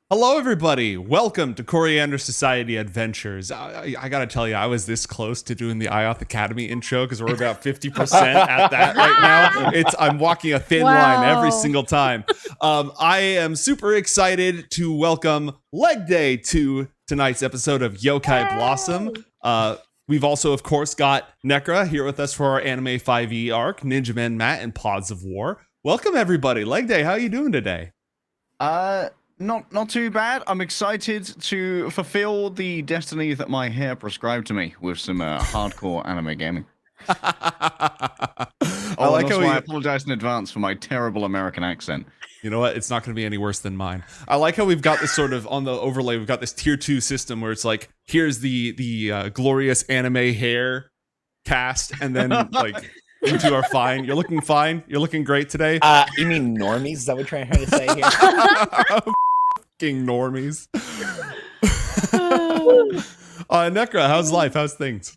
Hello, everybody. Welcome to Coriander Society Adventures. I gotta tell you, I was this close to doing the IOTH Academy intro because we're about 50% at that right now. I'm walking a thin line every single time. I am super excited to welcome Leg Day to tonight's episode of Yokai Blossom. We've also, of course, got Necra here with us for our Anime 5e arc, NinjaManMat and Pods of War. Welcome, everybody. Leg Day, how are you doing today? Not too bad. I'm excited to fulfill the destiny that my hair prescribed to me with some hardcore anime gaming. I apologize in advance for my terrible American accent. You know what? It's not going to be any worse than mine. I like how we've got this sort of on the overlay. We've got this tier 2 system where it's like, here's the glorious anime hair cast, and then like you two are fine. You're looking fine. You're looking great today. You mean normies? Is that what you're trying to say here? Fucking normies. Necra, how's life? How's things?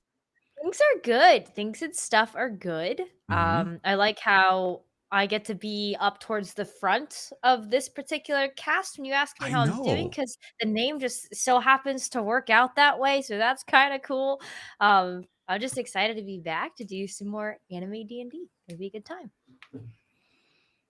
Things are good. Things and stuff are good. I like how I get to be up towards the front of this particular cast when you ask me how I'm doing, because the name just so happens to work out that way. So that's kind of cool. I'm just excited to be back to do some more anime D&D. It'll be a good time.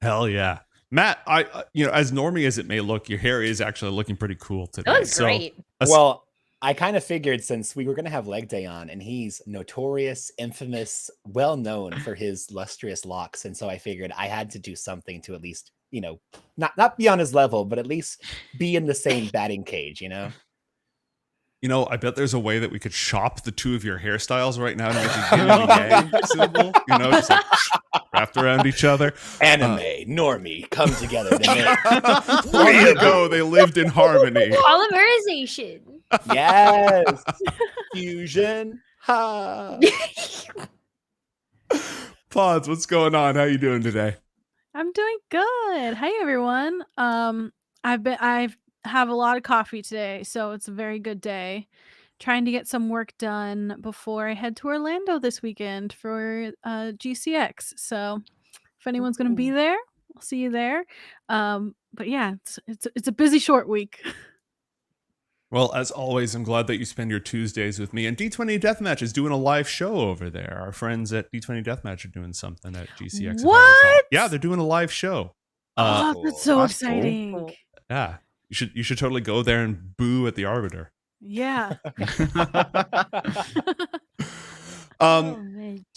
Hell yeah. Matt, as normie as it may look, your hair is actually looking pretty cool today. It looks great. Well, I kind of figured since we were going to have Leg Day on, and he's notorious, infamous, well known for his lustrous locks, and so I figured I had to do something to at least, not be on his level, but at least be in the same batting cage, I bet there's a way that we could shop the two of your hairstyles right now to make a yin and yang symbol. Just like wrapped around each other. Anime, normie, come together. There you go. They lived in harmony. Polymerization. Yes. Fusion. Ha. Pods, what's going on? How you doing today? I'm doing good. Hi, everyone. I've have a lot of coffee today, so it's a very good day. Trying to get some work done before I head to Orlando this weekend for GCX. So if anyone's going to be there, I'll see you there. But yeah, it's a busy short week. Well, as always, I'm glad that you spend your Tuesdays with me. And D20 Deathmatch is doing a live show over there. Our friends at D20 Deathmatch are doing something at GCX. What? Yeah, they're doing a live show. That's so exciting. Cool. Yeah. You should totally go there and boo at the Arbiter. Yeah.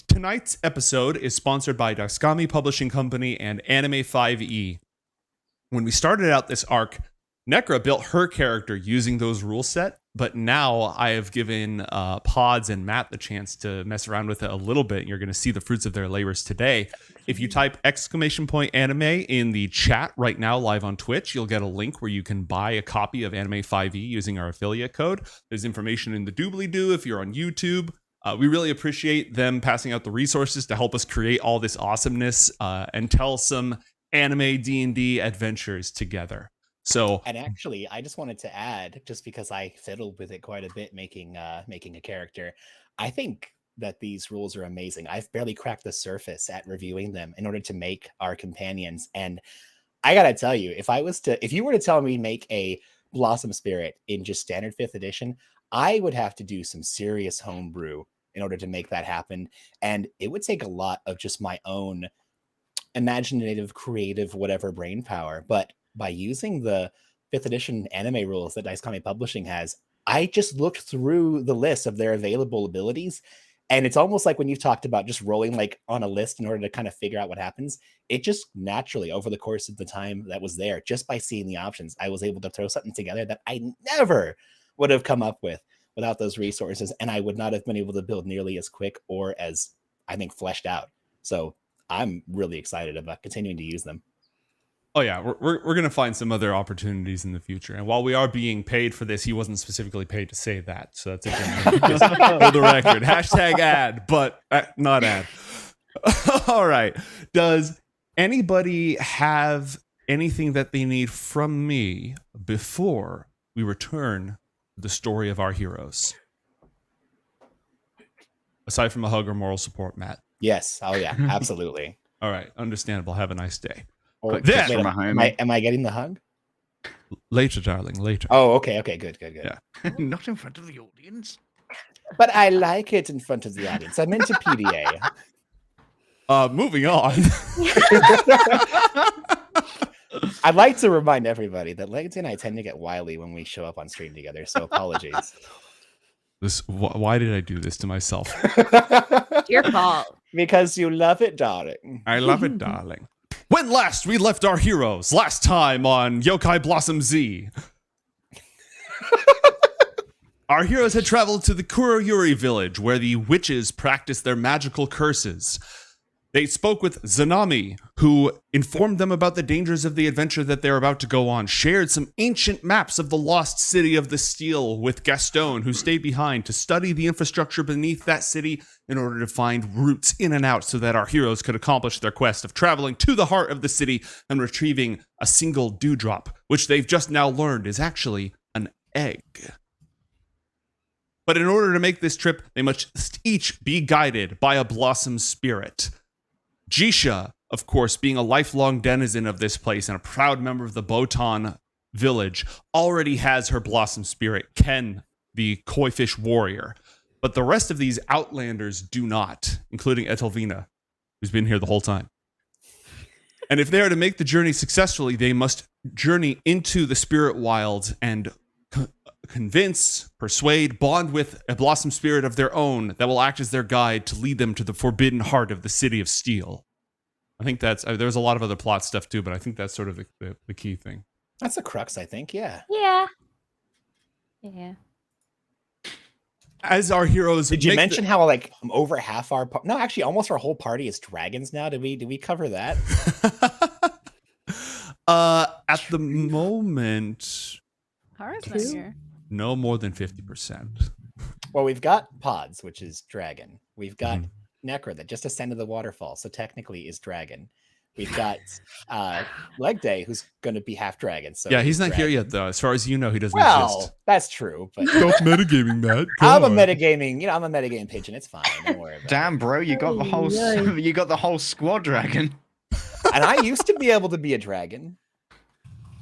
Tonight's episode is sponsored by Dasgami Publishing Company and Anime 5e. When we started out this arc, Necra built her character using those rule set, but now I have given Pods and Matt the chance to mess around with it a little bit. You're going to see the fruits of their labors today. If you type !anime in the chat right now live on Twitch, you'll get a link where you can buy a copy of Anime 5e using our affiliate code. There's information in the doobly-doo if you're on YouTube. We really appreciate them passing out the resources to help us create all this awesomeness and tell some anime D&D adventures together. So, and actually, I just wanted to add, just because I fiddled with it quite a bit, making a character, I think that these rules are amazing. I've barely cracked the surface at reviewing them in order to make our companions. And I gotta tell you, if you were to tell me make a Blossom Spirit in just standard 5th edition, I would have to do some serious homebrew in order to make that happen. And it would take a lot of just my own imaginative, creative, whatever brain power. But by using the 5th edition anime rules that Dasgami Publishing has, I just looked through the list of their available abilities, and it's almost like when you talked about just rolling like on a list in order to kind of figure out what happens. It just naturally, over the course of the time that was there, just by seeing the options, I was able to throw something together that I never would have come up with without those resources, and I would not have been able to build nearly as quick or as, I think, fleshed out. So I'm really excited about continuing to use them. Oh yeah, we're going to find some other opportunities in the future. And while we are being paid for this, he wasn't specifically paid to say that. So that's again, just for the record. Hashtag ad, but not ad. All right. Does anybody have anything that they need from me before we return to the story of our heroes? Aside from a hug or moral support, Matt. Yes. Oh yeah, absolutely. All right. Understandable. Have a nice day. Am I getting the hug? Later, darling, later. Oh, okay, good. Yeah. Not in front of the audience. But I like it in front of the audience. I'm into PDA. Moving on. I'd like to remind everybody that Legacy and I tend to get wily when we show up on stream together, so apologies. Why did I do this to myself? Your fault. Because you love it, darling. I love it, darling. When last we left our heroes, last time on Yokai Blossom Z, our heroes had traveled to the Oniyuri village where the witches practiced their magical curses. They spoke with Zanami, who informed them about the dangers of the adventure that they're about to go on, shared some ancient maps of the lost city of the steel with Gastone, who stayed behind to study the infrastructure beneath that city in order to find routes in and out so that our heroes could accomplish their quest of traveling to the heart of the city and retrieving a single dewdrop, which they've just now learned is actually an egg. But in order to make this trip, they must each be guided by a blossom spirit. Jisha, of course, being a lifelong denizen of this place and a proud member of the Botan village, already has her blossom spirit, Ken, the koi fish warrior. But the rest of these outlanders do not, including Etelvina, who's been here the whole time. And if they are to make the journey successfully, they must journey into the spirit wilds and convince, persuade, bond with a blossom spirit of their own that will act as their guide to lead them to the forbidden heart of the city of steel. I think that's, there's a lot of other plot stuff too, but I think that's sort of the key thing. That's the crux, I think, yeah. Yeah. As our heroes... Did you mention how like over half our... No, actually, almost our whole party is dragons now. Did we cover that? At the moment... Hara's not here. No more than 50%. Well, we've got Pods, which is dragon. We've got Necra that just ascended the waterfall, so technically is dragon. We've got Leg Day, who's going to be half dragon. So yeah, he's not dragon. here yet, though. As far as you know, he doesn't Well, exist. that's true. But Stop metagaming, Matt. I'm a metagaming. I'm a metagame pigeon. It's fine. Don't worry about Damn, bro, you got the whole you got the whole squad dragon. it. And I used to be able to be a dragon.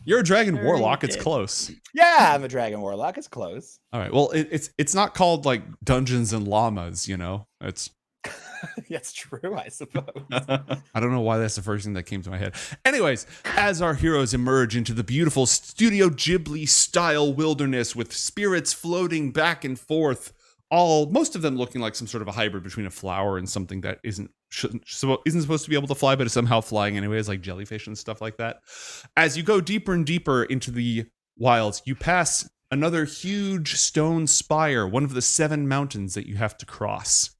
You're a dragon warlock. It's close. Yeah, I'm a dragon warlock. It's close. All right. Well, it's not called like Dungeons and Llamas, you know. It's That's true, I suppose. I don't know why that's the first thing that came to my head. Anyways, as our heroes emerge into the beautiful Studio Ghibli style wilderness with spirits floating back and forth, most of them looking like some sort of a hybrid between a flower and something that isn't supposed to be able to fly, but is somehow flying anyways, like jellyfish and stuff like that. As you go deeper and deeper into the wilds, you pass another huge stone spire, one of the 7 mountains that you have to cross.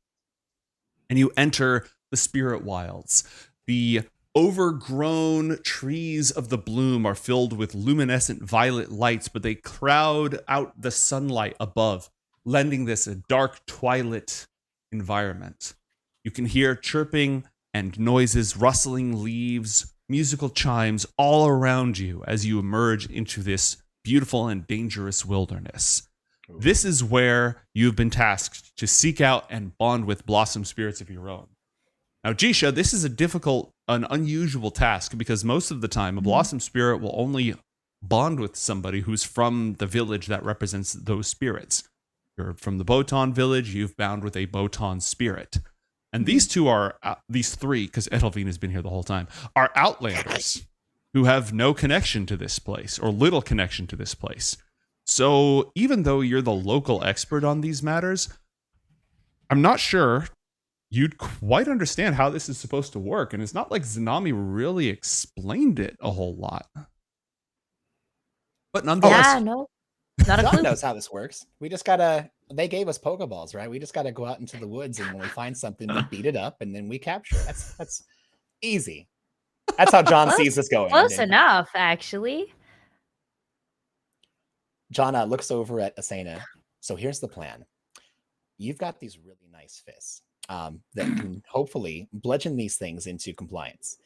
And you enter the spirit wilds. The overgrown trees of the bloom are filled with luminescent violet lights, but they crowd out the sunlight above, lending this a dark twilight environment. You can hear chirping and noises, rustling leaves, musical chimes all around you as you emerge into this beautiful and dangerous wilderness. This is where you've been tasked to seek out and bond with blossom spirits of your own. Now, Jisha, this is an unusual task because most of the time a blossom spirit will only bond with somebody who's from the village that represents those spirits. You're from the Botan village, you've bound with a Botan spirit. And these three, because Etelvine has been here the whole time, are outlanders who have no connection to this place or little connection to this place. So even though you're the local expert on these matters, I'm not sure you'd quite understand how this is supposed to work. And it's not like Zanami really explained it a whole lot. But nonetheless... Yeah, no. Not a John clue. knows how this works. We just gotta... They gave us Pokeballs, right? We just gotta go out into the woods, and when we find something, we beat it up, and then we capture it. That's easy. That's how John sees this going. Close enough, actually. John looks over at Asena. So here's the plan. You've got these really nice fists that can hopefully bludgeon these things into compliance.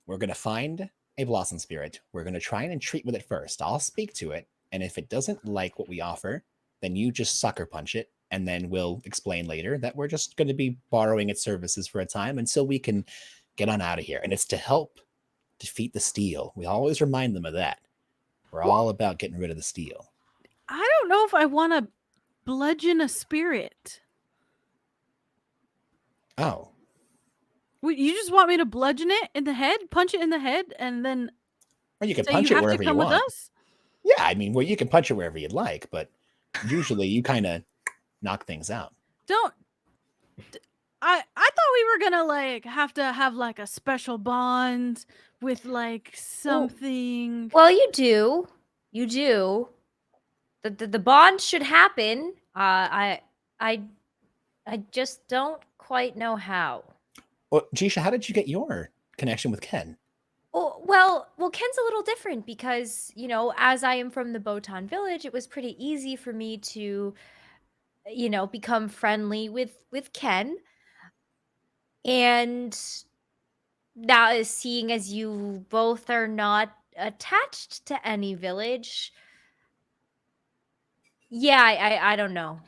We're going to find a blossom spirit. We're going to try and entreat with it first. I'll speak to it. And if it doesn't like what we offer, then you just sucker punch it. And then we'll explain later that we're just going to be borrowing its services for a time until we can get on out of here. And it's to help defeat the steel. We always remind them of that. We're all about getting rid of the steel. I don't know if I want to bludgeon a spirit. Oh. You just want me to bludgeon it in the head, punch it in the head, and then Or you can say punch you it have to wherever you come with want. us? Yeah, I mean, well, you can punch it wherever you'd like, but usually you kind of knock things out. I thought we were gonna like have to have like a special bond with like something. Well, you do. You do. The bond should happen. I just don't quite know how. Well, Jisha, how did you get your connection with Ken? Oh, well, Ken's a little different because, as I am from the Botan village, it was pretty easy for me to, become friendly with Ken. And now, seeing as you both are not attached to any village, yeah, I don't know.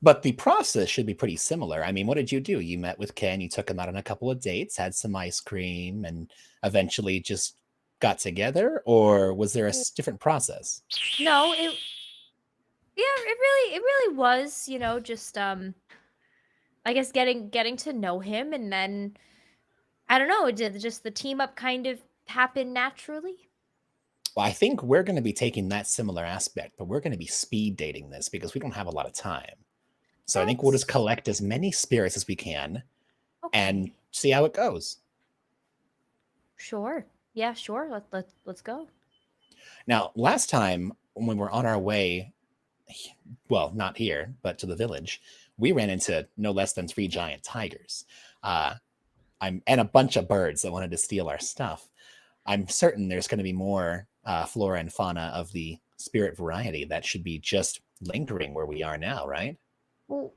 But the process should be pretty similar. I mean, what did you do? You met with Ken, you took him out on a couple of dates, had some ice cream, and eventually just got together? Or was there a different process? No, it really was, just I guess getting to know him, and then I don't know, just the team up kind of happened naturally. Well, I think we're going to be taking that similar aspect, but we're going to be speed dating this because we don't have a lot of time. So I think we'll just collect as many spirits as we can and see how it goes. Sure. Yeah, sure. Let's go. Now, last time when we're on our way, well, not here, but to the village, we ran into no less than 3 giant tigers. And a bunch of birds that wanted to steal our stuff. I'm certain there's going to be more flora and fauna of the spirit variety that should be just lingering where we are now, right? Well,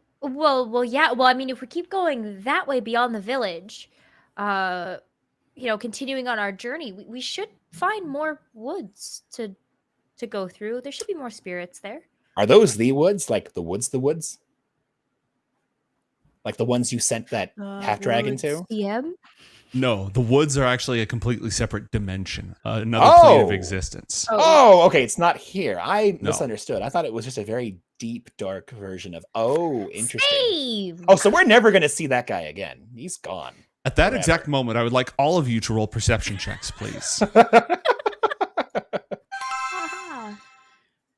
yeah. Well, I mean, if we keep going that way beyond the village, continuing on our journey, we should find more woods to go through. There should be more spirits there. Are those the woods? Like the woods? Like the ones you sent that half dragon to? Yeah. No, the woods are actually a completely separate dimension, another plane of existence. Oh, okay. It's not here. I misunderstood. I thought it was just a very deep, dark version of. Oh, interesting. Save. Oh, so we're never going to see that guy again. He's gone. At that exact moment, I would like all of you to roll perception checks, please.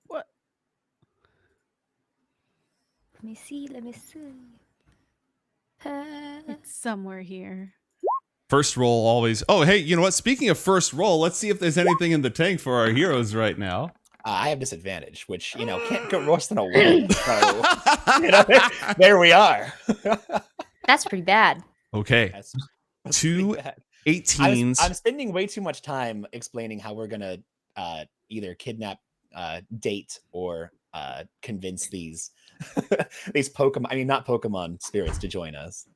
What? Let me see. It's somewhere here. First roll always. Oh, hey, you know what? Speaking of first roll, let's see if there's anything in the tank for our heroes right now. I have disadvantage, which, can't go worse than a 1. So, there we are. That's pretty bad. Okay. That's 2 18s. I'm spending way too much time explaining how we're going to either kidnap, date, or convince these Pokemon, I mean, not Pokemon spirits to join us.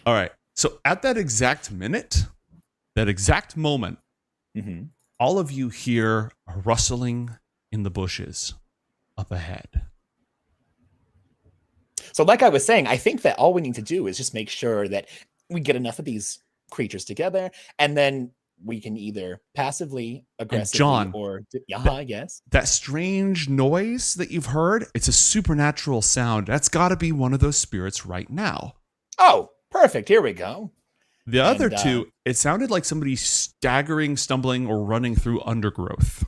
All right. So at that exact minute, that exact moment, all of you hear a rustling in the bushes up ahead. So like I was saying, I think that all we need to do is just make sure that we get enough of these creatures together, and then we can either passively, aggressively, John, or... yes? That strange noise that you've heard, it's a supernatural sound. That's got to be one of those spirits right now. Oh, perfect. Here we go. The other two, it sounded like somebody staggering, stumbling, or running through undergrowth.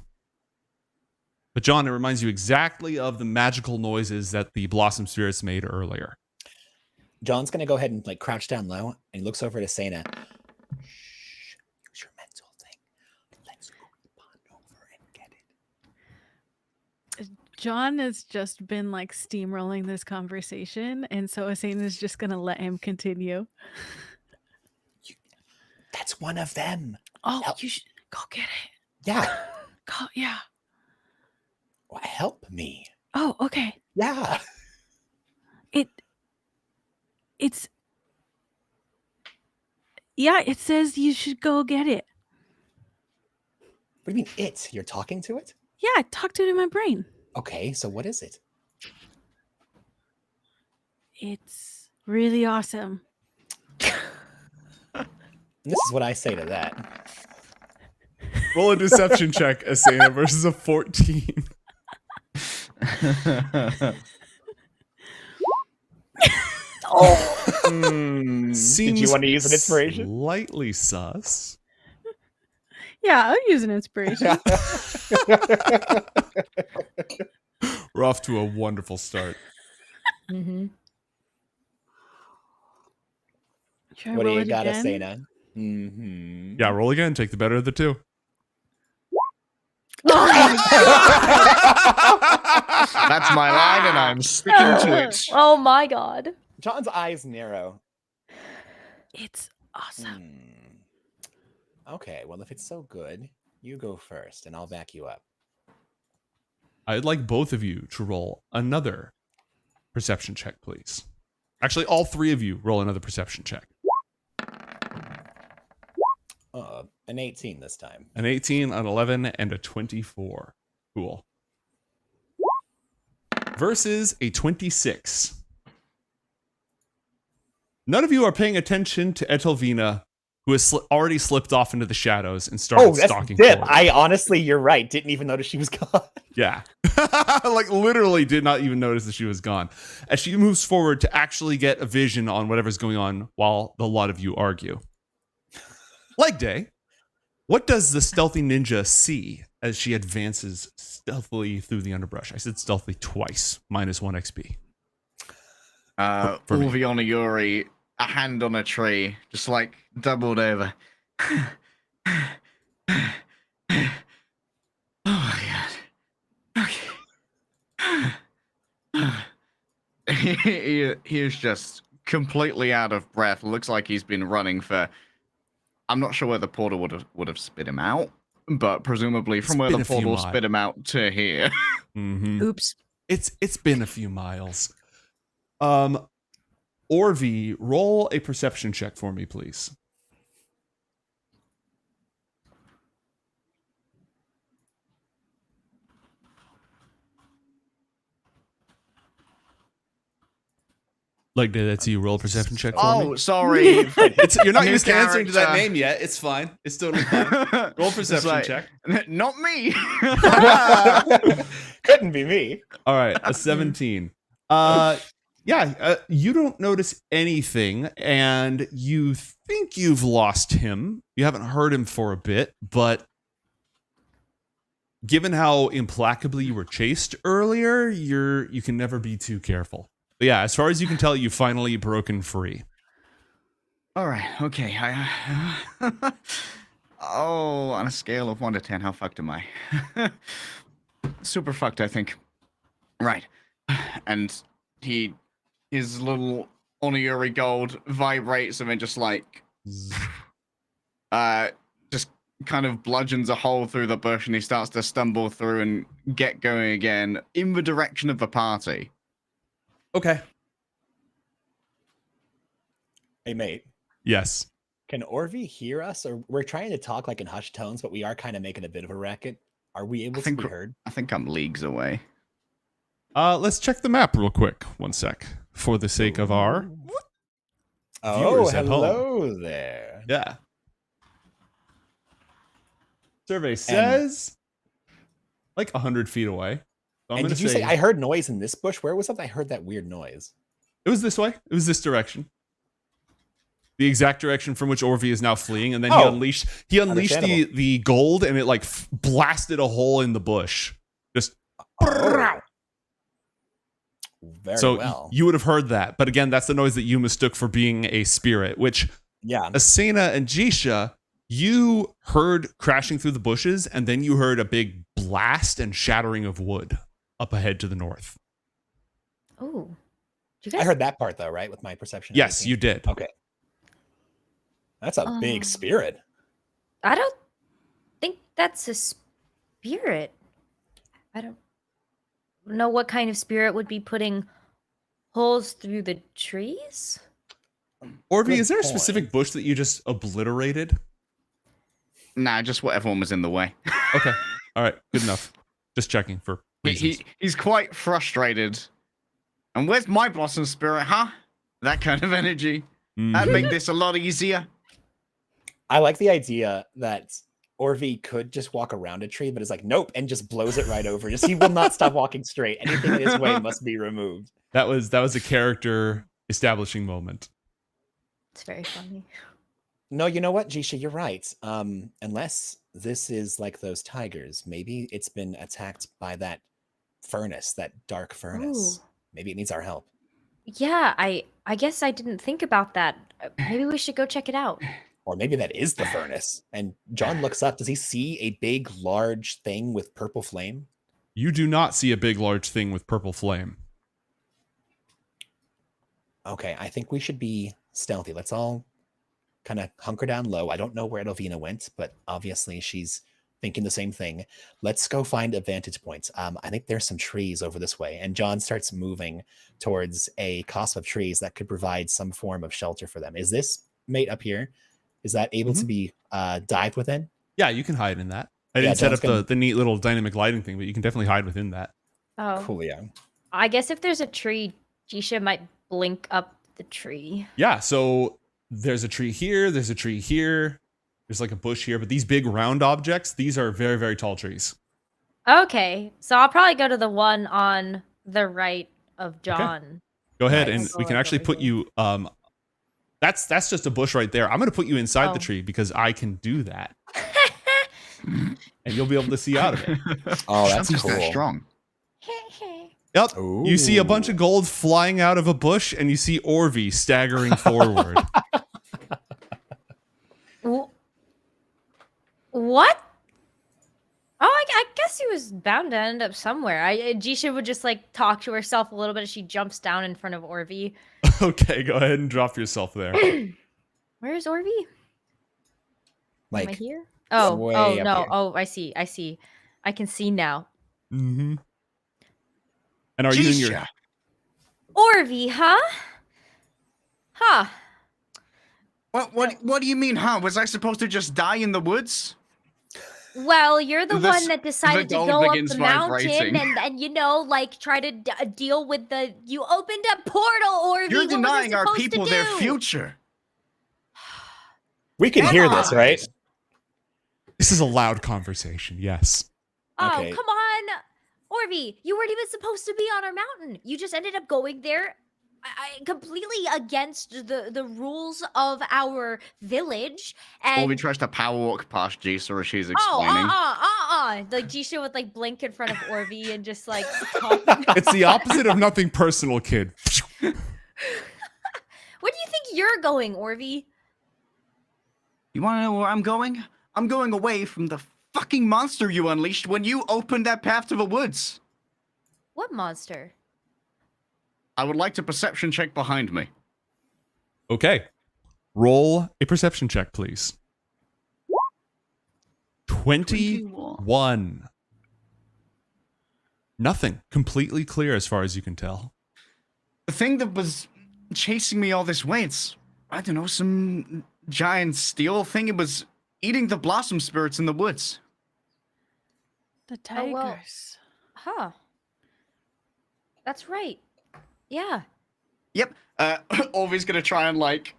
But John, it reminds you exactly of the magical noises that the Blossom Spirits made earlier. John's going to go ahead and crouch down low, and he looks over at Asena. Shh, use your mental thing. Let's go on over and get it. John has just been steamrolling this conversation, and so Asena's just going to let him continue. That's one of them. Oh, you should go get it. Yeah. Yeah. Well, help me. Oh, okay. Yeah. It says you should go get it. What do you mean it? You're talking to it? Yeah, I talked to it in my brain. Okay, so what is it? It's really awesome. This is what I say to that. Roll a deception check, Asena, versus a 14. Did you want to use an inspiration? Slightly sus. Yeah, I'll use an inspiration. We're off to a wonderful start. Mm-hmm. Should I What do roll you it got, again? Asena? Mm-hmm. Yeah, roll again. Take the better of the two. That's my line, and I'm sticking to it. Oh my god. John's eyes narrow. It's awesome. Okay, well, if it's so good, you go first, and I'll back you up. I'd like both of you to roll another perception check, please. Actually, all three of you roll another perception check. An 18 this time. An 18, an 11, and a 24. Cool. Versus a 26. None of you are paying attention to Etelvina, who has already slipped off into the shadows and started stalking Dip. forward. I honestly, you're right. Didn't even notice she was gone. Yeah. Like literally did not even notice that she was gone. As she moves forward to actually get a vision on whatever's going on while the lot of you argue. Leg day. What does the stealthy ninja see as she advances stealthily through the underbrush? I said stealthily twice, minus 1 XP. For me. Orvi Oniyuri, a hand on a tree, just like doubled over. Oh my god. Okay. He is just completely out of breath. Looks like he's been running for. I'm not sure where the portal would have spit him out, but presumably from where the portal spit him out to here. Mm-hmm. Oops. It's been a few miles. Orvi, roll a perception check for me, please. Like, that's you. Roll a perception check for me. Oh, sorry. You're not New used to answering to that character. name yet. It's fine. It's totally fine. Roll a perception like- check. Not me. Couldn't be me. All right, a 17. You don't notice anything, and you think you've lost him. You haven't heard him for a bit, but given how implacably you were chased earlier, you can never be too careful. But yeah, as far as you can tell, you've finally broken free. All right. Okay. Oh, on a scale of 1 to 10, how fucked am I? Super fucked, I think. Right. And his little Oniyuri gold vibrates and then just like, just kind of bludgeons a hole through the bush, and he starts to stumble through and get going again in the direction of the party. Okay. Hey, mate. Yes. Can Orvi hear us? Or we're trying to talk like in hushed tones, but we are kind of making a bit of a racket. Are we able to be heard? I think I'm leagues away. Let's check the map real quick. 1 sec. For the sake of our viewers at home. Hello there. Yeah. Survey says like 100 feet away. So And did you say I heard noise in this bush? Where was it? I heard that weird noise. It was this way. It was this direction. The exact direction from which Orvi is now fleeing, and then he unleashed the gold, and it like blasted a hole in the bush. Just very so well. You would have heard that, but again, that's the noise that you mistook for being a spirit. Which Asena and Jisha, you heard crashing through the bushes, and then you heard a big blast and shattering of wood up ahead to the north. Oh. I heard that part though, right? With my perception. Yes, you did. Okay. That's a big spirit. I don't think that's a spirit. I don't know what kind of spirit would be putting holes through the trees. Orvi, is there a specific bush that you just obliterated? Nah, just whatever one was in the way. Okay. All right. Good enough. Just checking for reasons. He's quite frustrated. And where's my blossom spirit, huh? That kind of energy. That'd make this a lot easier. I like the idea that Orvi could just walk around a tree, but it's like, nope, and just blows it right over. Just he will not stop walking straight. Anything in his way must be removed. That was a character establishing moment. It's very funny. No, you know what, Jisha, you're right. Unless this is like those tigers, maybe it's been attacked by that furnace, that dark furnace. Ooh. Maybe it needs our help. Yeah, I guess I didn't think about that. Maybe we should go check it out. Or maybe that is the furnace. And John looks up. Does he see a big, large thing with purple flame? You do not see a big, large thing with purple flame. Okay, I think we should be stealthy. Let's all kind of hunker down low. I don't know where Elvina went, but obviously she's thinking the same thing. Let's go find a vantage point. I think there's some trees over this way. And John starts moving towards a cusp of trees that could provide some form of shelter for them. Is this mate up here? Is that able to be dived within? Yeah, you can hide in that. I didn't set up the neat little dynamic lighting thing, but you can definitely hide within that. Oh, cool. Yeah. I guess if there's a tree, Jisha might blink up the tree. Yeah, so there's a tree here, there's a tree here, there's like a bush here, but these big round objects, these are very, very tall trees. Okay, so I'll probably go to the one on the right of John. Okay. Go ahead, Nice. and we can actually put you. That's just a bush right there. I'm going to put you inside the tree because I can do that, and you'll be able to see out of it. Oh, that's She's cool. that strong. Yep. Ooh. You see a bunch of gold flying out of a bush, and you see Orvi staggering forward. What? Oh, I guess he was bound to end up somewhere. Jisha would just like talk to herself a little bit as she jumps down in front of Orvi. Okay, go ahead and drop yourself there. Where's Orvi? Am I Like, here? Oh, way oh up no. here. Oh, I see. I can see now. Mm-hmm. And are you in your? Jisha. Orvi, huh? Huh. What do you mean, huh? Was I supposed to just die in the woods? Well, you're the This- one that decided to gold go up begins the mountain vibrating. and you know, like try to deal with the. You opened a portal, Orvi. You're What was I denying our supposed to people their do? future. we can hear this, right? This is a loud conversation. Yes. Oh, Okay. come on. Orvi, you weren't even supposed to be on our mountain. You just ended up going there completely against the rules of our village. And Orvi tries to power walk past Jisha as she's explaining. Like Jisha would like blink in front of Orvi and just like talk. It's the opposite of nothing personal, kid. Where do you think you're going, Orvi? You want to know where I'm going? I'm going away from the fucking monster you unleashed when you opened that path to the woods. What monster? I would like to perception check behind me. Okay. Roll a perception check, please. 21. Nothing. Completely clear as far as you can tell. The thing that was chasing me all this way, it's, I don't know, some giant steel thing. It was eating the blossom spirits in the woods. The Oh, well. tigers. Huh. That's right. Yeah. Yep. Orvi's gonna try and like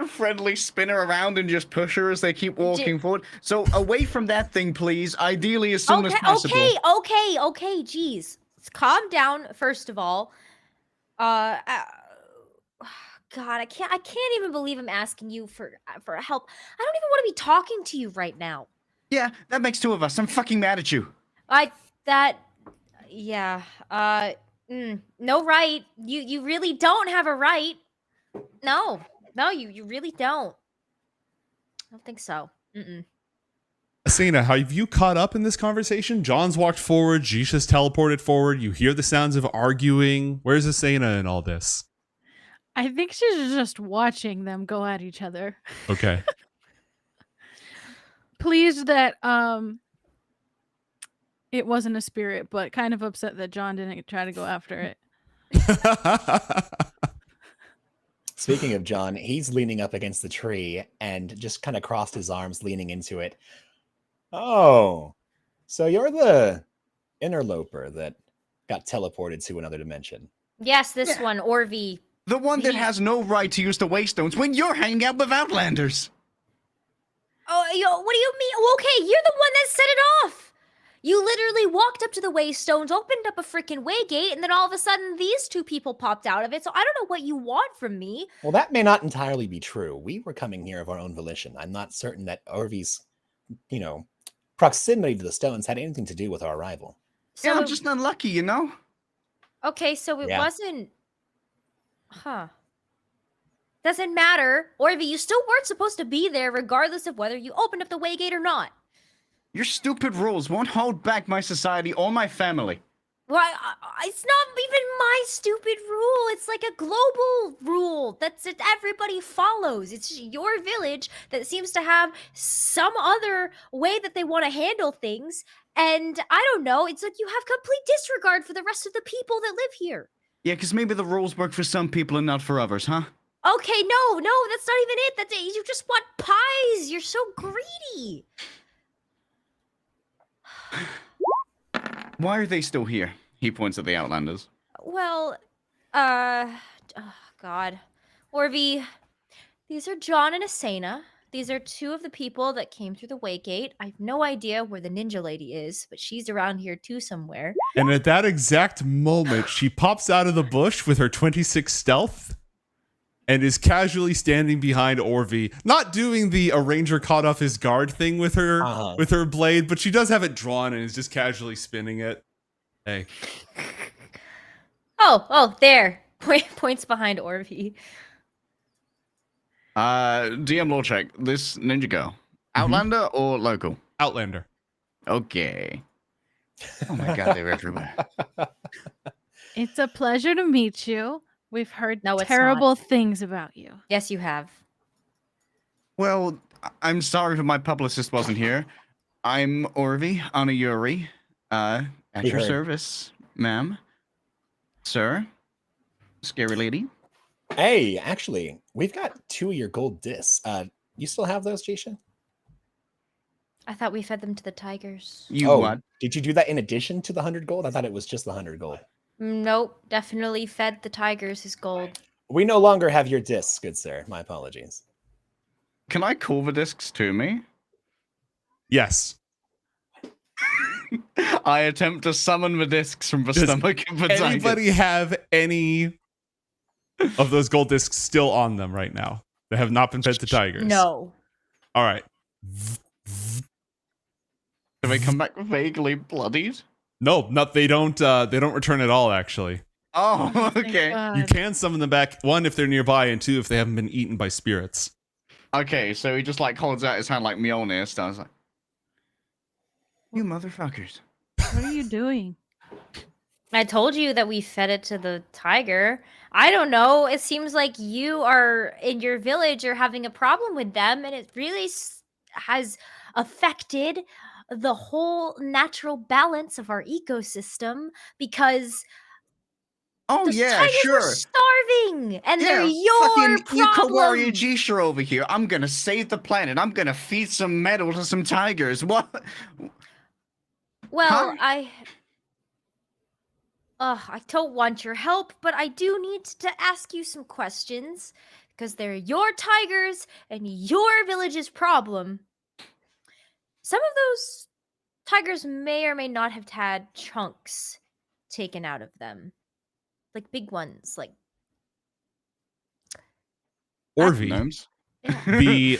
friendly spin her around and just push her as they keep walking forward. So away from that thing, please. Ideally, as soon as possible. Okay. Jeez. Calm down, first of all. God, I can't even believe I'm asking you for help. I don't even want to be talking to you right now. Yeah, that makes two of us. I'm fucking mad at you. No right. You really don't have a right. No, you really don't. I don't think so. Asena, have you caught up in this conversation? John's walked forward. Jisha's teleported forward. You hear the sounds of arguing. Where's Asena in all this? I think she's just watching them go at each other. Okay. Pleased that it wasn't a spirit, but kind of upset that John didn't try to go after it. Speaking of John, he's leaning up against the tree and just kind of crossed his arms, leaning into it. Oh, so you're the interloper that got teleported to another dimension. Yes, this one, Orvi. The one that has no right to use the Waystones when you're hanging out with Outlanders. Oh, what do you mean? Well, okay, you're the one that set it off. You literally walked up to the waystones, opened up a freaking waygate, and then all of a sudden these two people popped out of it. So I don't know what you want from me. Well, that may not entirely be true. We were coming here of our own volition. I'm not certain that Orvi's, proximity to the stones had anything to do with our arrival. So Yeah, I'm just unlucky, you know? okay, so it Yeah. wasn't. Huh. Doesn't matter. Orvi, you still weren't supposed to be there regardless of whether you opened up the waygate or not. Your stupid rules won't hold back my society or my family. Well, it's not even my stupid rule. It's like a global rule that everybody follows. It's your village that seems to have some other way that they want to handle things. And I don't know. It's like you have complete disregard for the rest of the people that live here. Yeah, because maybe the rules work for some people and not for others, huh? Okay, no, that's not even it. That's it. You just want pies. You're so greedy. Why are they still here? He points at the Outlanders. Well, oh God. Orvi, these are John and Asena. These are two of the people that came through the waygate. I have no idea where the ninja lady is, but she's around here too somewhere. And at that exact moment, she pops out of the bush with her 26 stealth and is casually standing behind Orvi, not doing the arranger caught off his guard thing with her blade, but she does have it drawn and is just casually spinning it. Hey. Oh, there. Points behind Orvi. DM law check. This ninja girl, Outlander or local? Outlander. Okay. Oh my god, they're everywhere. It's a pleasure to meet you. We've heard No, it's terrible not. things about you. Yes, you have. Well, I'm sorry if my publicist wasn't here. I'm Orvi, Oniyuri. At We your heard. service, ma'am. Sir. Scary lady. Hey, actually, we've got 2 of your gold discs. You still have those, Jisha? I thought we fed them to the tigers. You what? Did you do that in addition to the 100 gold? I thought it was just the 100 gold. Nope, definitely fed the tigers his gold. We no longer have your discs, good sir. My apologies. Can I call the discs to me? Yes. I attempt to summon the discs from the Does stomach of the tiger. Anybody have any of those gold discs still on them right now that have not been fed to tigers? No. All right. Do they come back vaguely bloodied? No, they don't return at all, actually. Oh, Thank okay. God. You can summon them back, 1, if they're nearby, and 2, if they haven't been eaten by spirits. Okay, so he just like holds out his hand like Mjolnir style. Like, you motherfuckers. What are you doing? I told you that we fed it to the tiger. I don't know. It seems like you are in your village are having a problem with them, and it really has affected the whole natural balance of our ecosystem because Oh the yeah, tigers sure. are starving, and they're Yeah, your fucking Eco Warrior problem. Jisha over here. I'm gonna save the planet. I'm gonna feed some metal to some tigers. What? Well, Huh? I don't want your help, but I do need to ask you some questions because they're your tigers and your village's problem. Some of those tigers may or may not have had chunks taken out of them, like big ones, like Orvi, Gnomes. the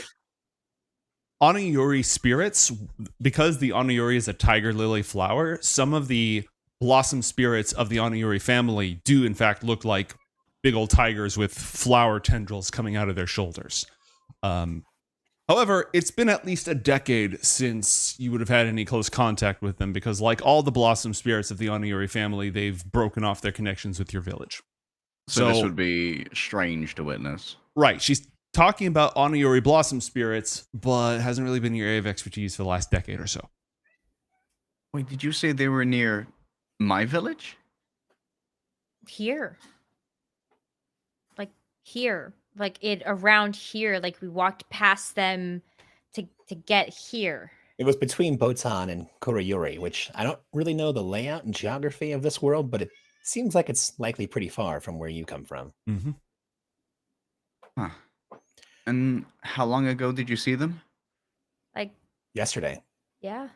Oniyuri spirits, because the Oniyuri is a tiger lily flower, some of the blossom spirits of the Oniyuri family do in fact look like big old tigers with flower tendrils coming out of their shoulders. However, it's been at least a decade since you would have had any close contact with them because, like all the blossom spirits of the Oniyuri family, they've broken off their connections with your village. So this would be strange to witness. Right. She's talking about Oniyuri blossom spirits, but hasn't really been your area of expertise for the last decade or so. Wait, did you say they were near my village? here. Like here. Like it around here. Like we walked past them to get here. It was between Botan and Korayuri, which I don't really know the layout and geography of this world, but it seems like it's likely pretty far from where you come from. Mm-hmm. Huh. And how long ago did you see them? Yesterday. Yeah.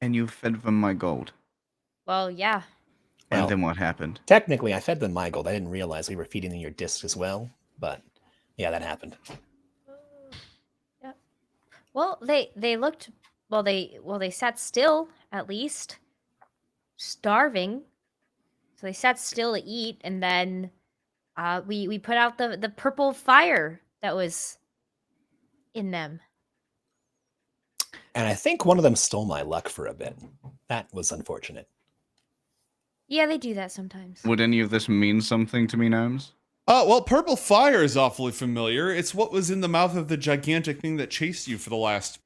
And you fed them my gold. Well, yeah. And Well, then what happened? Technically, I fed them my gold. I didn't realize we were feeding them your disc as well. But yeah, that happened. Yeah. Well, they looked they sat still at least, starving. So they sat still to eat, and then we put out the purple fire that was in them. And I think one of them stole my luck for a bit. That was unfortunate. Yeah, they do that sometimes. Would any of this mean something to me, Gnomes? Well, purple fire is awfully familiar. It's what was in the mouth of the gigantic thing that chased you for the last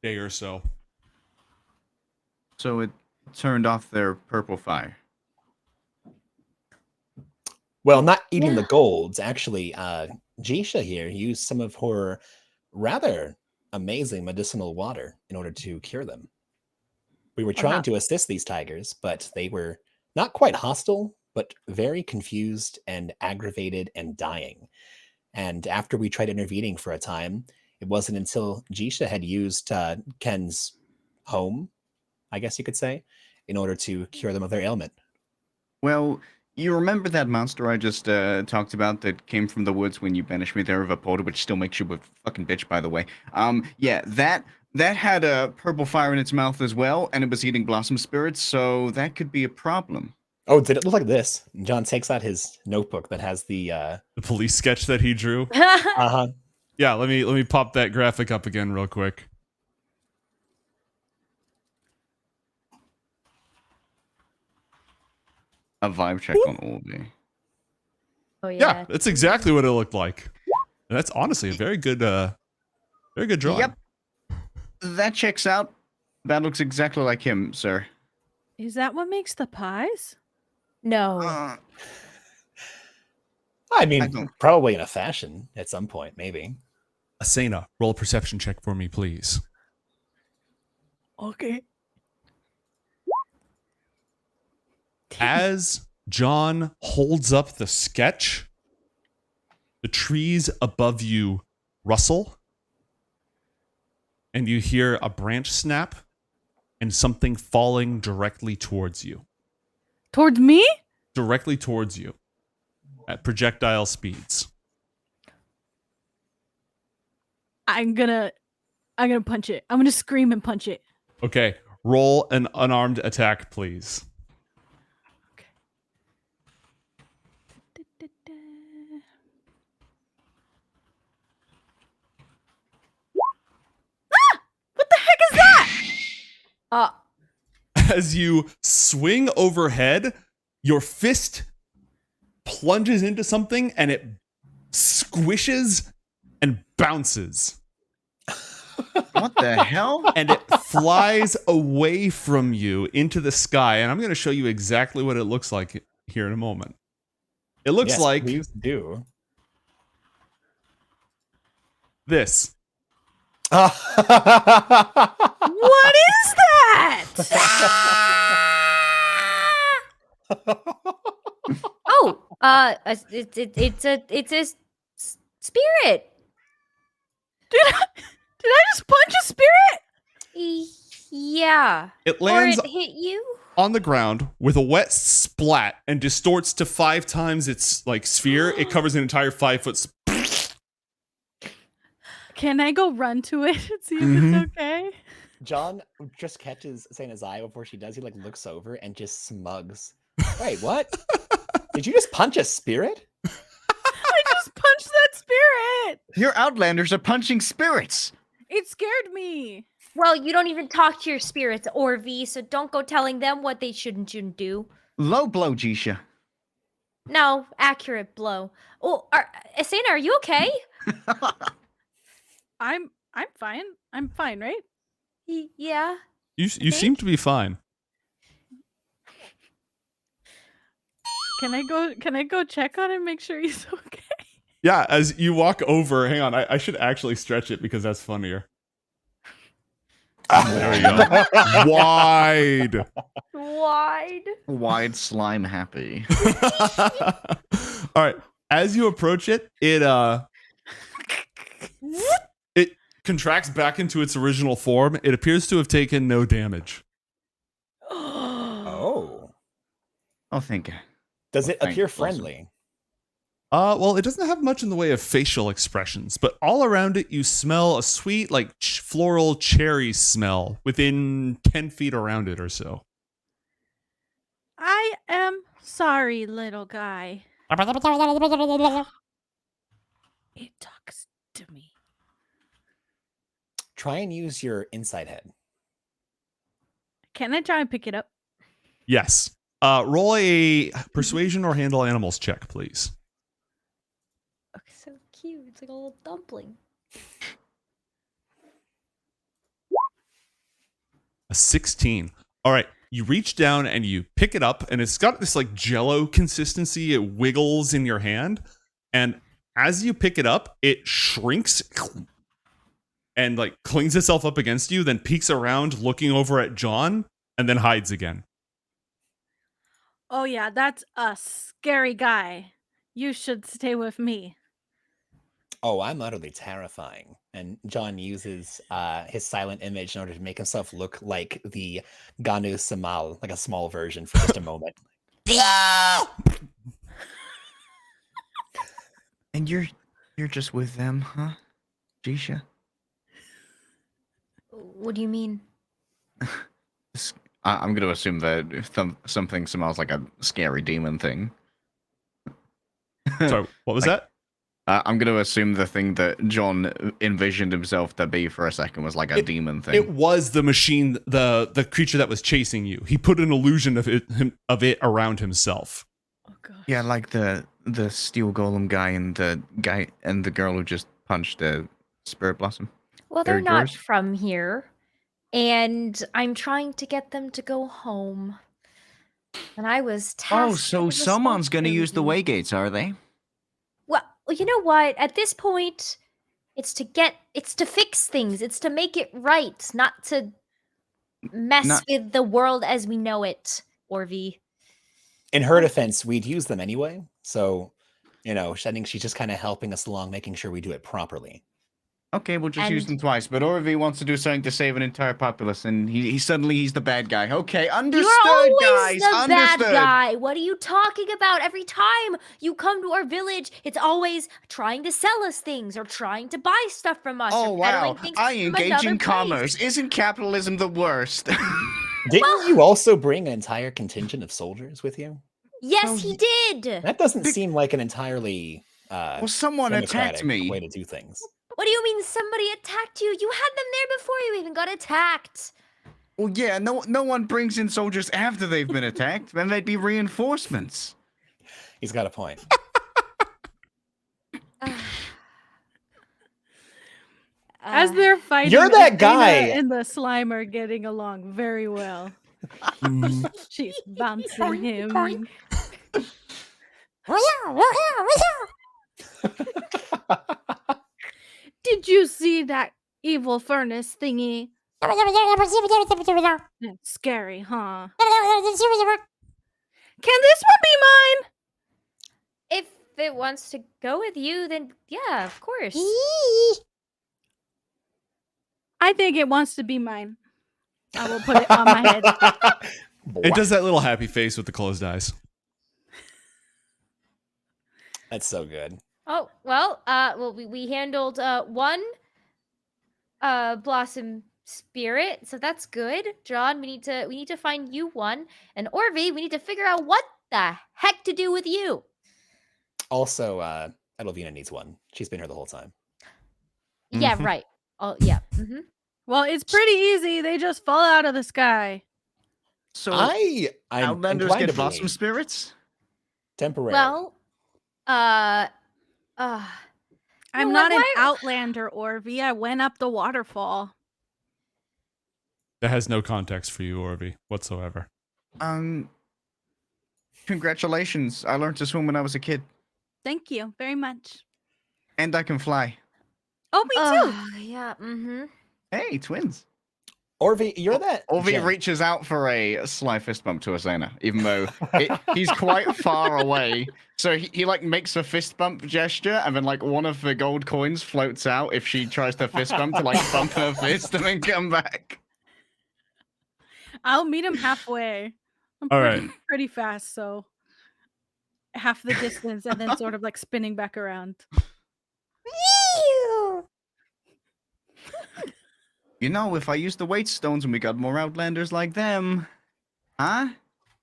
day or so. So it turned off their purple fire. Well, not eating the Yeah. golds. Actually, Jisha here used some of her rather amazing medicinal water in order to cure them. We were trying to assist these tigers, but they were not quite hostile, but very confused and aggravated and dying. And after we tried intervening for a time, it wasn't until Jisha had used Ken's home, I guess you could say, in order to cure them of their ailment. Well, you remember that monster I just talked about that came from the woods when you banished me there with a portal, which still makes you a fucking bitch, by the way. Yeah, that had a purple fire in its mouth as well, and it was eating blossom spirits, so that could be a problem. Oh, did it look like this? John takes out his notebook that has the police sketch that he drew. uh-huh. Yeah, let me pop that graphic up again real quick. A vibe check on Orvi. Oh Yeah, that's exactly what it looked like. And that's honestly a very good drawing. Yep. That checks out. That looks exactly like him, sir. Is that what makes the pies? No. I mean, I don't- probably in a fashion at some point, maybe. Asena, roll a perception check for me, please. Okay. As John holds up the sketch, the trees above you rustle, and you hear a branch snap and something falling directly towards you. Towards me? Directly towards you at projectile speeds. I'm gonna punch it. I'm gonna scream and punch it. Okay, roll an unarmed attack, please. What the heck is that? As you swing overhead, your fist plunges into something and it squishes and bounces. What the hell? And it flies away from you into the sky. And I'm going to show you exactly what it looks like here in a moment. It looks Yes, like please do. this. What is that? Oh, it's a spirit. Did I just punch a spirit? Yeah. It Or lands it hit you. on the ground with a wet splat and distorts to 5 times its like sphere. It covers an entire 5-foot. Can I go run to it and see if Mhm. it's okay? John just catches Sena's eye before she does. He like looks over and just smugs. Wait, what? Did you just punch a spirit? I just punched that spirit. Your Outlanders are punching spirits. It scared me. Well, you don't even talk to your spirits, Orvi, so don't go telling them what they shouldn't do. Low blow, Jisha. No, accurate blow. Oh, Asena, are you okay? I'm fine. I'm fine, right? Yeah. You seem to be fine. Can I go check on him, make sure he's okay? Yeah, as you walk over, hang on, I should actually stretch it because that's funnier. There we go. Wide. Wide. Wide slime happy. All right. As you approach it, it contracts back into its original form. It appears to have taken no damage. Oh. Oh, thank you. Does it Thank appear you, awesome. friendly? Well, it doesn't have much in the way of facial expressions, but all around it you smell a sweet, like floral cherry smell within 10 feet around it or so. I am sorry, little guy. It talks to me. Try and use your inside head. Can I try and pick it up? Yes. Roll a persuasion or handle animals check, please. Oh, so cute. It's like a little dumpling. A 16. All right. You reach down and you pick it up, and it's got this like jello consistency. It wiggles in your hand. And as you pick it up, it shrinks and like clings itself up against you, then peeks around looking over at John, and then hides again. Oh, yeah, that's a scary guy. You should stay with me. Oh, I'm utterly terrifying. And John uses his silent image in order to make himself look like the Ganu Samal, like a small version for just a moment. And you're just with them, huh, Jisha? What do you mean? I'm going to assume that something smells like a scary demon thing. Sorry, what was that? I'm going to assume the thing that John envisioned himself to be for a second was like a demon thing. It was the machine, the creature that was chasing you. He put an illusion of it around himself. Oh, gosh. Yeah, like the steel golem guy and the girl who just punched the spirit blossom. Well, they're They're not yours? from here. And I'm trying to get them to go home. And I was tasked. Oh, so with someone's going to use the responsibility. waygates, are they? Well, you know what? At this point, it's to fix things. It's to make it right, not to mess Not- with the world as we know it, Orvi. In her defense, we'd use them anyway. So, I think she's just kind of helping us along, making sure we do it properly. Okay, we'll just use And- them twice. But Orvi wants to do something to save an entire populace, and he's the bad guy. Okay, understood, You're always guys. the Understood. bad guy. What are you talking about? Every time you come to our village, it's always trying to sell us things or trying to buy stuff from us. Oh or peddling wow! things I from engage another in place. commerce. Isn't capitalism the worst? Didn't you also bring an entire contingent of soldiers with you? Yes, he did. That doesn't seem like an entirely Well, someone attacked democratic me. way to do things. What do you mean somebody attacked you? You had them there before you even got attacked. Well, yeah, no one brings in soldiers after they've been attacked. Then they'd be reinforcements. He's got a point. As they're fighting, You're that Asena guy. and the slime are getting along very well. She's bouncing him. Did you see that evil furnace thingy? It's scary, huh? Can this one be mine? If it wants to go with you, then yeah, of course. I think it wants to be mine. I will put it on my head. It does that little happy face with the closed eyes. That's so good. Oh, well, we handled one blossom spirit, so that's good. John, we need to find you one. And Orvi, we need to figure out what the heck to do with you. Also, Edelvina needs one. She's been here the whole time. Yeah, Mhm. right. Oh, yeah. Mm-hmm. Well, it's pretty easy. They just fall out of the sky. So I'm Outlanders inclined get to blossom believe spirits? temporarily. Well, I'm No, not an why- outlander, Orvi. I went up the waterfall. That has no context for you, Orvi, whatsoever. Congratulations. I learned to swim when I was a kid. Thank you very much. And I can fly. Oh, me too. yeah. Mm-hmm. Hey, twins. Orvi, you're that. Orvi Jen. reaches out for a sly fist bump to Asena, even though he's quite far away. So he like makes a fist bump gesture, and then like one of the gold coins floats out if she tries to fist bump to like bump her fist and then come back. I'll meet him halfway. I'm All pretty fast, so half the distance and then sort of like spinning back around. You know, if I used the weight stones and we got more Outlanders like them, huh?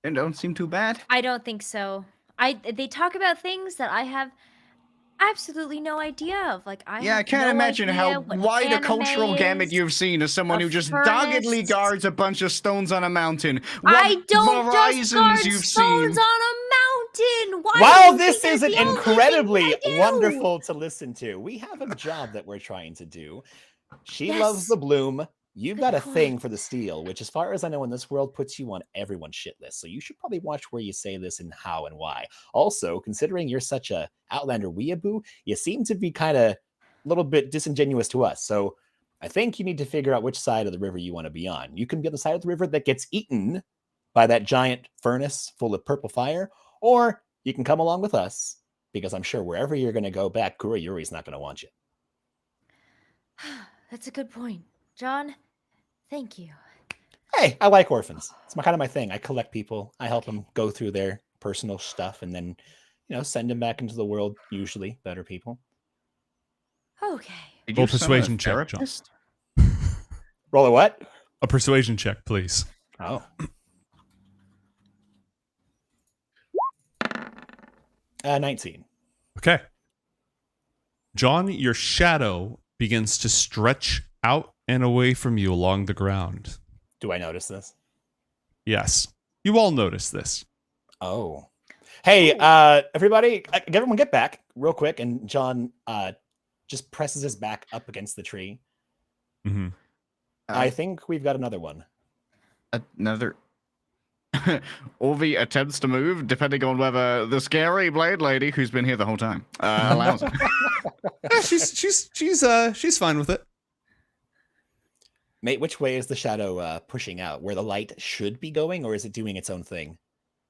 They don't seem too bad. I don't think so. They talk about things that I have absolutely no idea of. Like I can't no imagine how idea what wide a anime cultural gamut is, you've seen as someone a who just furnace. doggedly guards a bunch of stones on a mountain. What I don't just guard you've stones seen. on a mountain. Why do Wow, you this think is that's an the only incredibly thing I do? wonderful to listen to. We have a job that we're trying to do. She loves Yes. the bloom. You've Good got a thing point. for the steel, which, as far as I know, in this world, puts you on everyone's shit list. So you should probably watch where you say this and how and why. Also, considering you're such a Outlander weeaboo, you seem to be kind of a little bit disingenuous to us. So I think you need to figure out which side of the river you want to be on. You can be on the side of the river that gets eaten by that giant furnace full of purple fire, or you can come along with us, because I'm sure wherever you're going to go back, Kurayuri's not going to want you. That's a good point, John. Thank you. Hey, I like orphans. It's kind of my thing. I collect people. I help them go through their personal stuff and then, send them back into the world, usually better people. Okay. Did Roll you summon a persuasion check, John. therapist? Roll a what? A persuasion check, please. Oh. 19. Okay. John, your shadow begins to stretch out and away from you along the ground. Do I notice this? Yes. You all notice this. Oh. Hey, everybody, everyone get back real quick. And John just presses his back up against the tree. Mm-hmm. I think we've got another one. Another. Orvi attempts to move, depending on whether the scary blade lady, who's been here the whole time, allows it. Yeah, she's fine with it. Mate, which way is the shadow pushing out? Where the light should be going, or is it doing its own thing?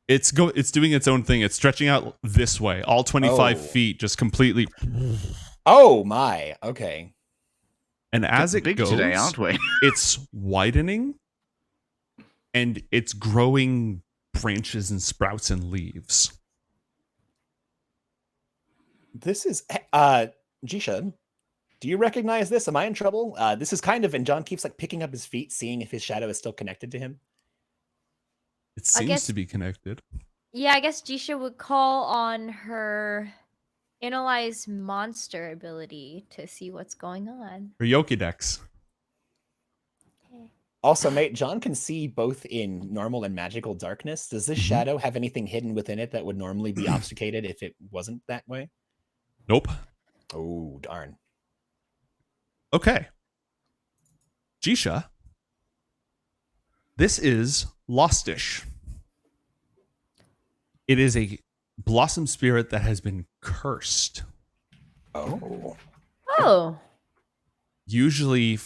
It's doing its own thing. It's stretching out this way, all 25 feet, just completely. Oh my. Okay. And as it big goes, today, aren't we? It's widening, and it's growing branches and sprouts and leaves. This is Jisha. Do you recognize this? Am I in trouble? This is kind of, and John keeps like picking up his feet, seeing if his shadow is still connected to him. It seems to be connected. Yeah, I guess Jisha would call on her analyze monster ability to see what's going on. Or Yokidex. Also, mate, John can see both in normal and magical darkness. Does this shadow have anything hidden within it that would normally be obfuscated if it wasn't that way? Nope. Oh, darn. Okay. Jisha, this is Lostish. It is a blossom spirit that has been cursed. Oh. Oh. Usually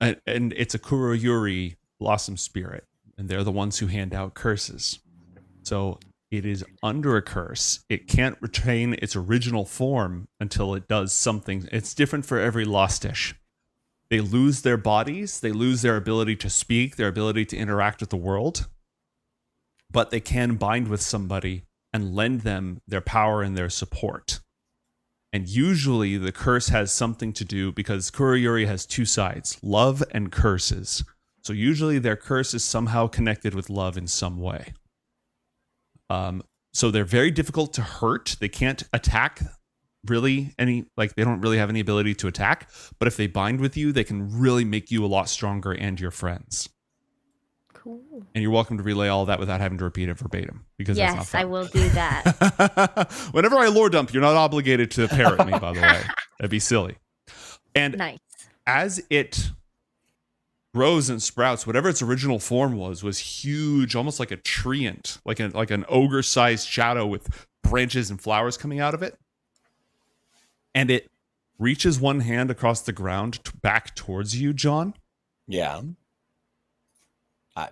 and it's a Kurayuri blossom spirit, and they're the ones who hand out curses. So it is under a curse. It can't retain its original form until it does something. It's different for every Lostish. They lose their bodies, they lose their ability to speak, their ability to interact with the world, but they can bind with somebody and lend them their power and their support. And usually the curse has something to do, because Kurayuri has two sides, love and curses. So usually their curse is somehow connected with love in some way. So they're very difficult to hurt. They can't attack really they don't really have any ability to attack. But if they bind with you, they can really make you a lot stronger and your friends. Cool. And you're welcome to relay all that without having to repeat it verbatim, because that's not Yes, fun. I will do that. Whenever I lore dump, you're not obligated to parrot me, by the way. That'd be silly. And Nice. as it grows and sprouts, whatever its original form was huge, almost like a treant, like an ogre-sized shadow with branches and flowers coming out of it. And it reaches one hand across the ground back towards you, John. Yeah.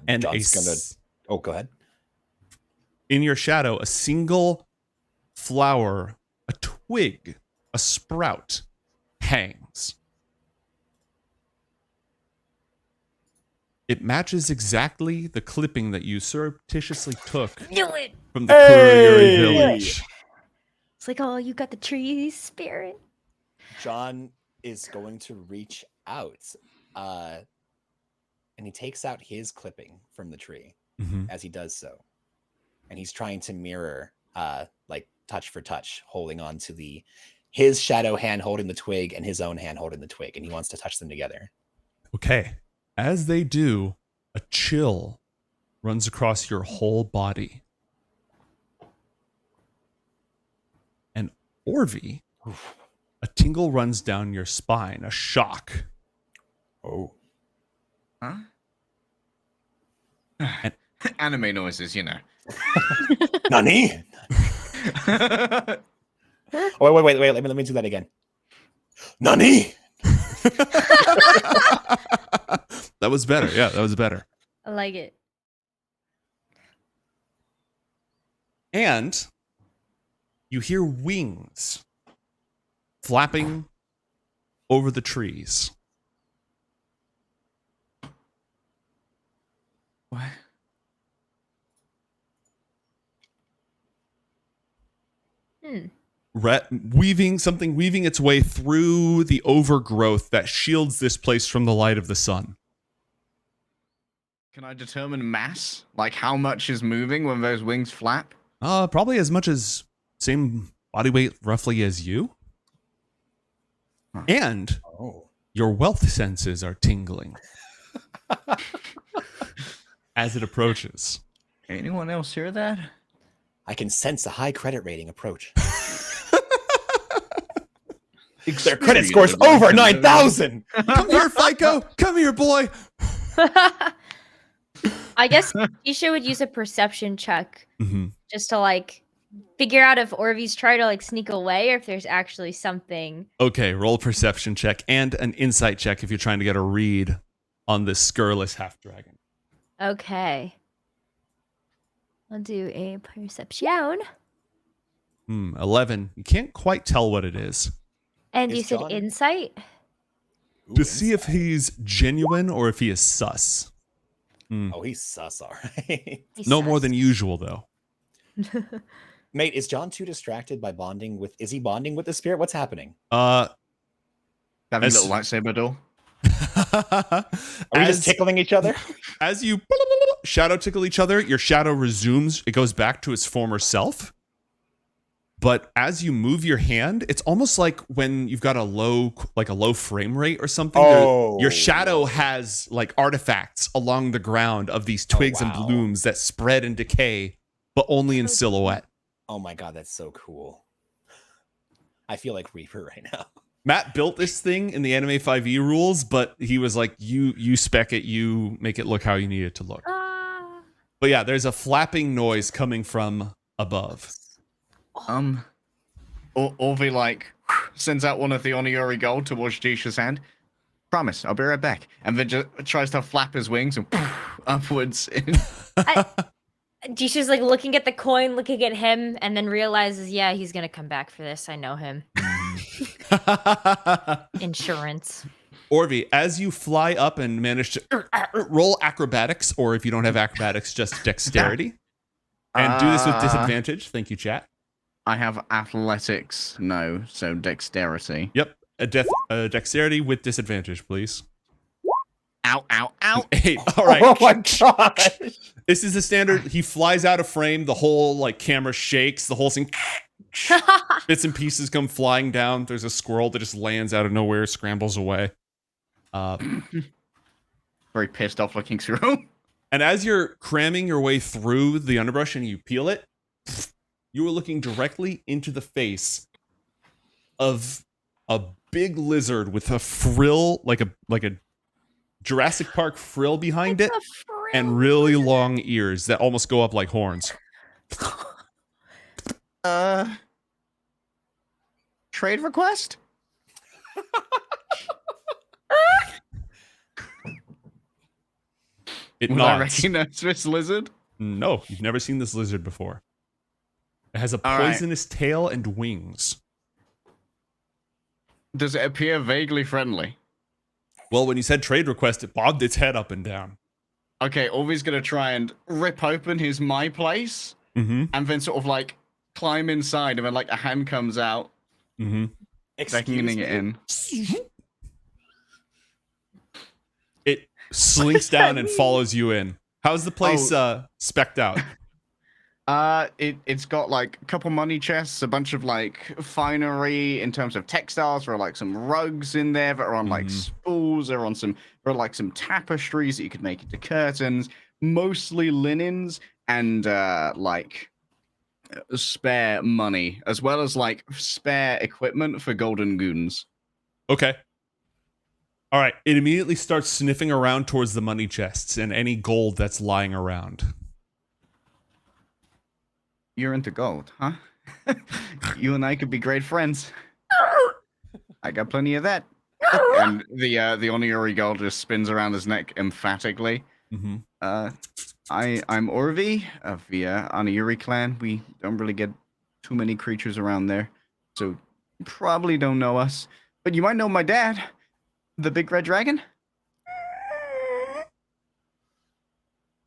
And John's gonna. Oh, go ahead. in your shadow, a single flower, a twig, a sprout hangs. It matches exactly the clipping that you surreptitiously took from the Coriander village. It's like, oh, you got the tree spirit. John is going to reach out, and he takes out his clipping from the tree as he does so, and he's trying to mirror, like touch for touch, holding on to his shadow hand holding the twig and his own hand holding the twig, and he wants to touch them together. Okay. As they do, a chill runs across your whole body. And Orvi, a tingle runs down your spine, a shock. Oh. Huh? And- Anime noises, you know. Nani? Oh, wait. Let me do that again. Nani? That was better. Yeah, that was better. I like it. And you hear wings flapping over the trees. What? Weaving its way through the overgrowth that shields this place from the light of the sun. Can I determine mass? Like how much is moving when those wings flap? Probably as much as same body weight roughly as you. And your wealth senses are tingling as it approaches. Anyone else hear that? I can sense a high credit rating approach. Their credit score's over 9,000. Come here, FICO. Come here, boy. I guess Jisha would use a perception check just to like figure out if Orvi's trying to like sneak away or if there's actually something. Okay, roll a perception check and an insight check if you're trying to get a read on this scurrilous half dragon. Okay. I'll do a perception. 11. You can't quite tell what it is. And Is you said John- insight? To see if he's genuine or if he is sus. Oh, he's sus, all right. No more than usual, though. Mate, is John too distracted by bonding with... Is he bonding with the spirit? What's happening? Having a As- little lightsaber duel? Are we just tickling each other? As you shadow tickle each other, your shadow resumes. It goes back to its former self. But as you move your hand, it's almost like when you've got a low frame rate or something. Oh. Your shadow has like artifacts along the ground of these twigs and wow. blooms that spread and decay, but only in silhouette. Oh my god, that's so cool. I feel like Reaper right now. Matt built this thing in the Anime 5e rules, but he was like, you spec it, you make it look how you need it to look. But yeah, there's a flapping noise coming from above. Orvi like sends out one of the Oniyuri gold towards Jisha's hand. Promise, I'll be right back. And then just tries to flap his wings and upwards. Jisha's like looking at the coin, looking at him, and then realizes, yeah, he's gonna come back for this. I know him. Insurance. Orvi, as you fly up and manage to roll acrobatics, or if you don't have acrobatics, just dexterity. And do this with disadvantage. Thank you, chat. I have athletics, no, so dexterity. Yep. A dexterity with disadvantage, please. Ow, ow, ow. 8. All right. Oh my gosh. This is the standard. He flies out of frame. The whole like camera shakes. The whole thing. Bits and pieces come flying down. There's a squirrel that just lands out of nowhere, scrambles away. Very pissed off looking through. And as you're cramming your way through the underbrush and you peel it, you are looking directly into the face of a big lizard with a frill, like a Jurassic Park frill behind it, and really long ears that almost go up like horns. Trade request? It Would I nods. recognize this lizard? No, you've never seen this lizard before. It has a All right. poisonous tail and wings. Does it appear vaguely friendly? Well, when you said trade request, it bobbed its head up and down. Okay, Orvi's gonna try and rip open his my place, Mm-hmm. and then sort of like climb inside, and then like a hand comes out, Mm-hmm. beckoning it in. It slinks down and follows you in. How's the place specced out? It's got like a couple money chests, a bunch of like finery in terms of textiles. There are like some rugs in there that are on like spools. There are like some tapestries that you could make into curtains. Mostly linens and like spare money, as well as like spare equipment for golden goons. Okay. All right. It immediately starts sniffing around towards the money chests and any gold that's lying around. You're into gold, huh? You and I could be great friends. I got plenty of that. And the Oniyuri gold just spins around his neck emphatically. Mm-hmm. I'm Orvi of the Oniyuri clan. We don't really get too many creatures around there, so you probably don't know us. But you might know my dad, the big red dragon.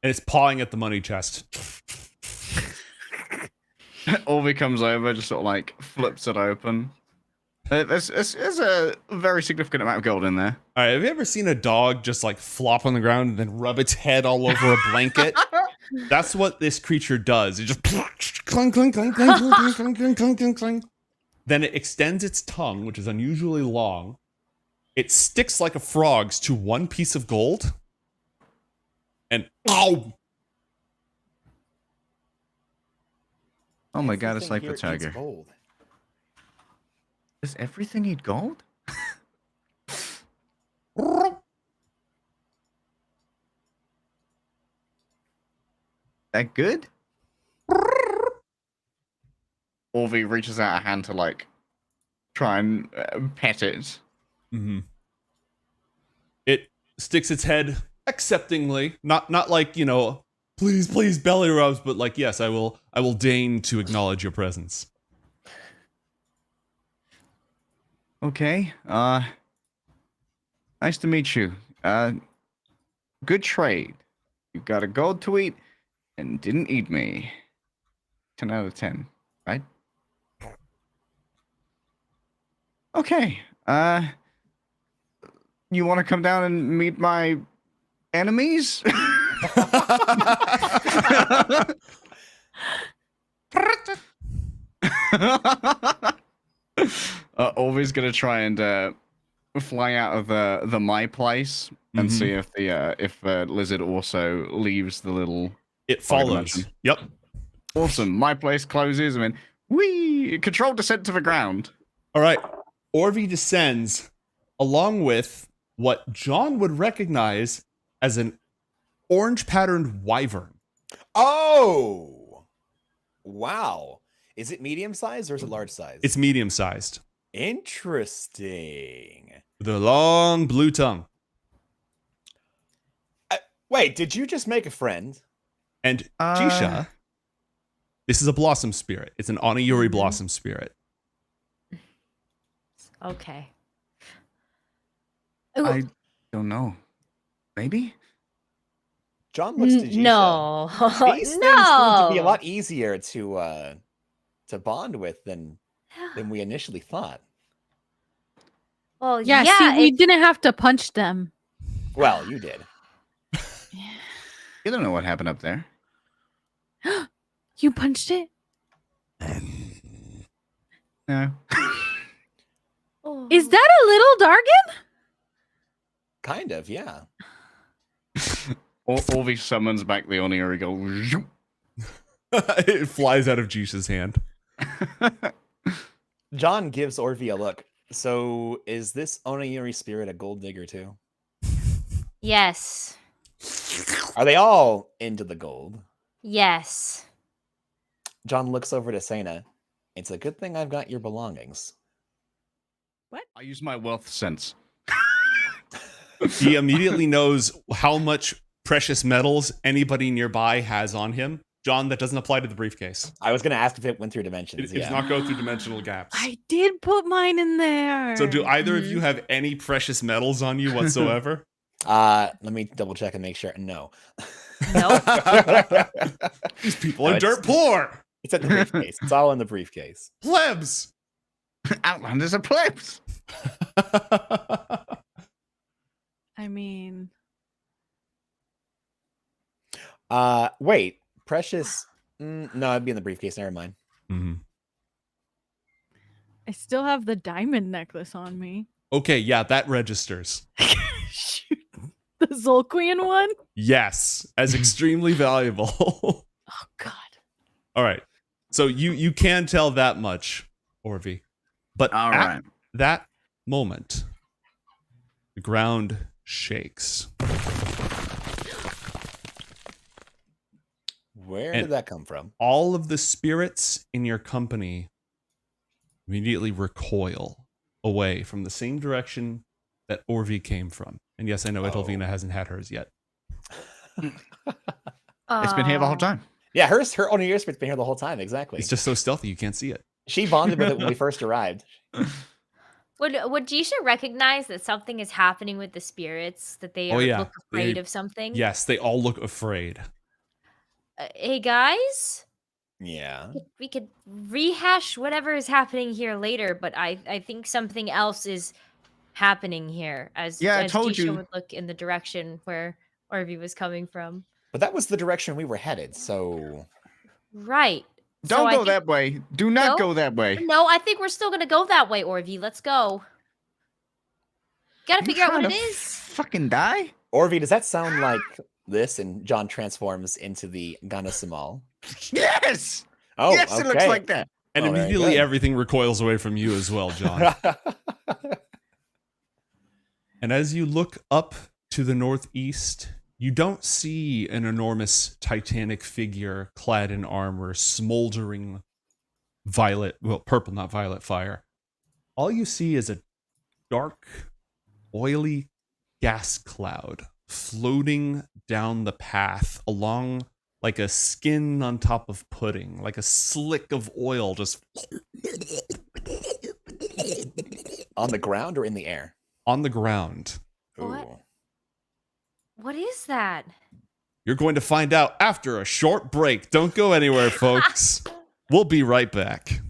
And it's pawing at the money chest. Orvi comes over, just sort of like flips it open. There's a very significant amount of gold in there. All right. Have you ever seen a dog just like flop on the ground and then rub its head all over a blanket? That's what this creature does. It just clunk, clunk, clunk, clunk, clunk, clunk, clunk, clunk, clunk, clunk. Then it extends its tongue, which is unusually long. It sticks like a frog's to one piece of gold. And ow! Oh my god, it's like the Everything here eats tiger. gold. Does everything eat gold? That good? Orvi reaches out a hand to like try and pet it. Mm-hmm. It sticks its head acceptingly, not like, you know, please belly rubs, but like, yes, I will deign to acknowledge your presence. Okay. Nice to meet you. Good trade. You got a gold to eat and didn't eat me. 10 out of 10, right? Okay. You want to come down and meet my enemies? Always gonna try and fly out of the my place and see if the lizard also leaves the little. It follows. dimension. Yep. Awesome. My place closes and then control descent to the ground. All right. Orvi descends along with what John would recognize as an orange patterned wyvern. Oh, wow! Is it medium size or is it large size? It's medium sized. Interesting. With a long blue tongue. Wait, did you just make a friend? And Jisha, this is a blossom spirit. It's an Oniyuri blossom spirit. Okay. I don't know. Maybe? John looks to Jisha. No. These things seem to be a lot easier to bond with than we initially thought. Well, Yeah, yeah. see, we didn't have to punch them. Well, you did. You don't know what happened up there. You punched it? No. Is that a little Dargan? Kind of, yeah. Orvi summons back the Oniyuri go. It flies out of Jisha's hand. John gives Orvi a look. So, is this Oniyuri spirit a gold digger too? Yes. Are they all into the gold? Yes. John looks over to Asena. It's a good thing I've got your belongings. I use my wealth sense. He immediately knows how much precious metals anybody nearby has on him. John, that doesn't apply to the briefcase. I was going to ask if it went through dimensions. It does not go through dimensional gaps. I did put mine in there. So do either of you have any precious metals on you whatsoever? Let me double check and make sure. No. Nope. These people are dirt poor. It's at the briefcase. It's all in the briefcase. Plebs. Outlanders are plebs. I mean, wait, precious. No, it'd be in the briefcase. Never mind. Mm-hmm. I still have the diamond necklace on me. Okay, yeah, that registers. Shoot. The Zolquian one? Yes, as extremely valuable. Oh, God. All right. So you can tell that much, Orvi. But All at right. that moment, the ground shakes. Where And did that come from? all of the spirits in your company immediately recoil away from the same direction that Orvi came from. And yes, I know Edelvina hasn't had hers yet. It's been here the whole time. Yeah, her Oniyuri spirit's been here the whole time. Exactly. It's just so stealthy you can't see it. She bonded with it when we first arrived. Would Jisha recognize that something is happening with the spirits? That they Oh, yeah. look afraid They- of something? Yes, they all look afraid. Hey guys, Yeah. we could rehash whatever is happening here later, but I think something else is happening here. As Yeah, I as told Jisha you. would look in the direction where Orvi was coming from. But that was the direction we were headed, so Right. Don't I go think- that way. Do not No? go that way. No, I think we're still gonna go that way, Orvi. Let's go. Gotta You figure out what trying it to is. Fucking die? Orvi, does that sound like this? And John transforms into the Ganasimal. Yes. Oh, yes, it looks okay. like that. And Oh, very immediately good. everything recoils away from you as well, John. And as you look up to the northeast, you don't see an enormous titanic figure clad in armor, smoldering purple, not violet fire. All you see is a dark, oily gas cloud floating down the path along like a skin on top of pudding, like a slick of oil just On the ground or in the air? on the ground. What? Ooh. What is that? You're going to find out after a short break. Don't go anywhere, folks. We'll be right back.